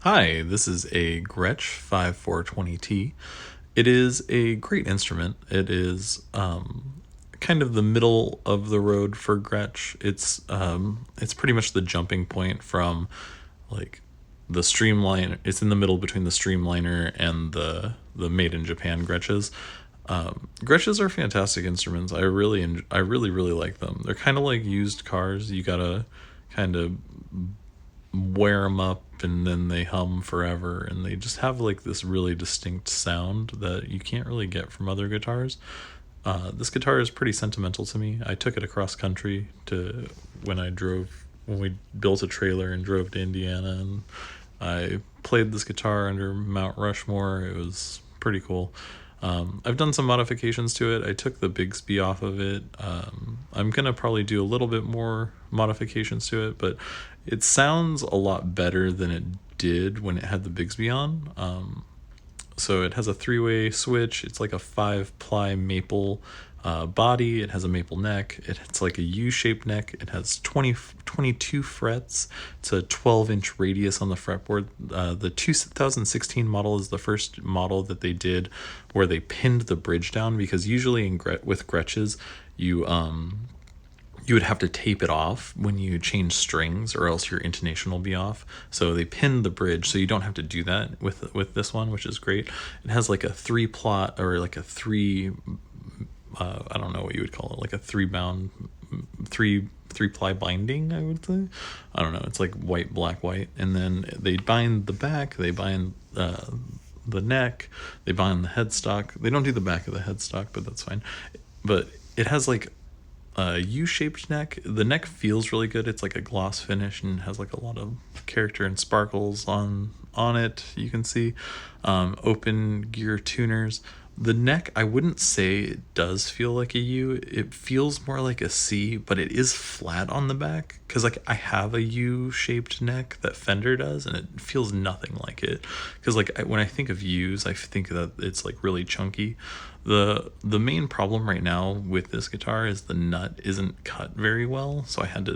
Hi, this is a Gretsch 5420T. It is a great instrument. It is kind of the middle of the road for Gretsch. It's pretty much the jumping point from like the Streamliner. It's in the middle between the Streamliner and the made in Japan Gretches. Gretches are fantastic instruments. I really like them. They're kind of like used cars. You gotta kind of wear them up and then they hum forever, and they just have like this really distinct sound that you can't really get from other guitars. This guitar is pretty sentimental to me. I took it across country to when we built a trailer and drove to Indiana, and I played this guitar under Mount Rushmore. It was pretty cool. I've done some modifications to it. I took the Bigsby off of it. I'm gonna probably do a little bit more modifications to it, but it sounds a lot better than it did when it had the Bigsby on. So it has a three-way switch. It's like a 5-ply maple body. It has a maple neck. It's like a U-shaped neck. It has 22 frets. It's a 12-inch radius on the fretboard. The 2016 model is the first model that they did where they pinned the bridge down, because usually with Gretches, you would have to tape it off when you change strings, or else your intonation will be off. So they pinned the bridge, so you don't have to do that with this one, which is great. It has like a three plot, or like a three, I don't know what you would call it, like a three ply binding, I would say. I don't know. It's like white, black, white, and then they bind the back. They bind the neck. They bind the headstock. They don't do the back of the headstock, but that's fine. But it has like a U-shaped neck. The neck feels really good. It's like a gloss finish and has like a lot of character and sparkles on it. You can see open gear tuners. The neck, I wouldn't say it does feel like a U. It feels more like a C, but it is flat on the back, because like I have a U-shaped neck that Fender does, and it feels nothing like it. Because like when I think of U's, I think that it's like really chunky. The main problem right now with this guitar is the nut isn't cut very well, so I had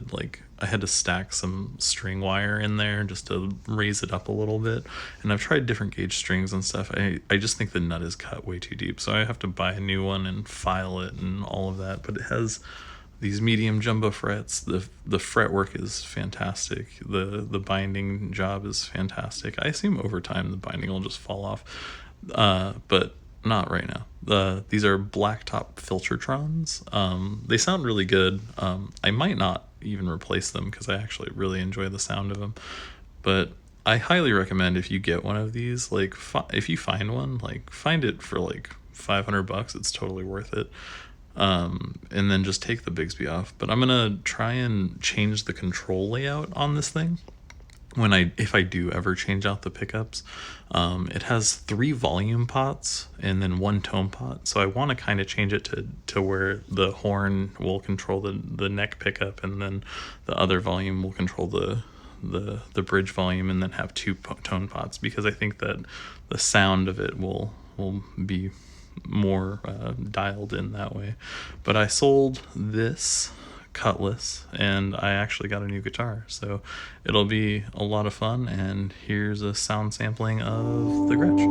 to stack some string wire in there just to raise it up a little bit. And I've tried different gauge strings and stuff. I just think the nut is cut way too deep, so I have to buy a new one and file it and all of that. But it has these medium jumbo frets. The fretwork is fantastic. The binding job is fantastic. I assume over time the binding will just fall off, but not right now. These are blacktop Filtertrons. They sound really good. I might not even replace them, because I actually really enjoy the sound of them. But I highly recommend, if you get one of these, like if you find one, like find it for like $500. It's totally worth it. And then just take the Bigsby off. But I'm gonna try and change the control layout on this thing if I do ever change out the pickups. It has 3 volume pots and then 1 tone pot, so I want to kind of change it to where the horn will control the neck pickup, and then the other volume will control the bridge volume, and then have 2 tone pots, because I think that the sound of it will be more dialed in that way. But I sold this Cutlass, and I actually got a new guitar, so it'll be a lot of fun. And here's a sound sampling of the Gretsch.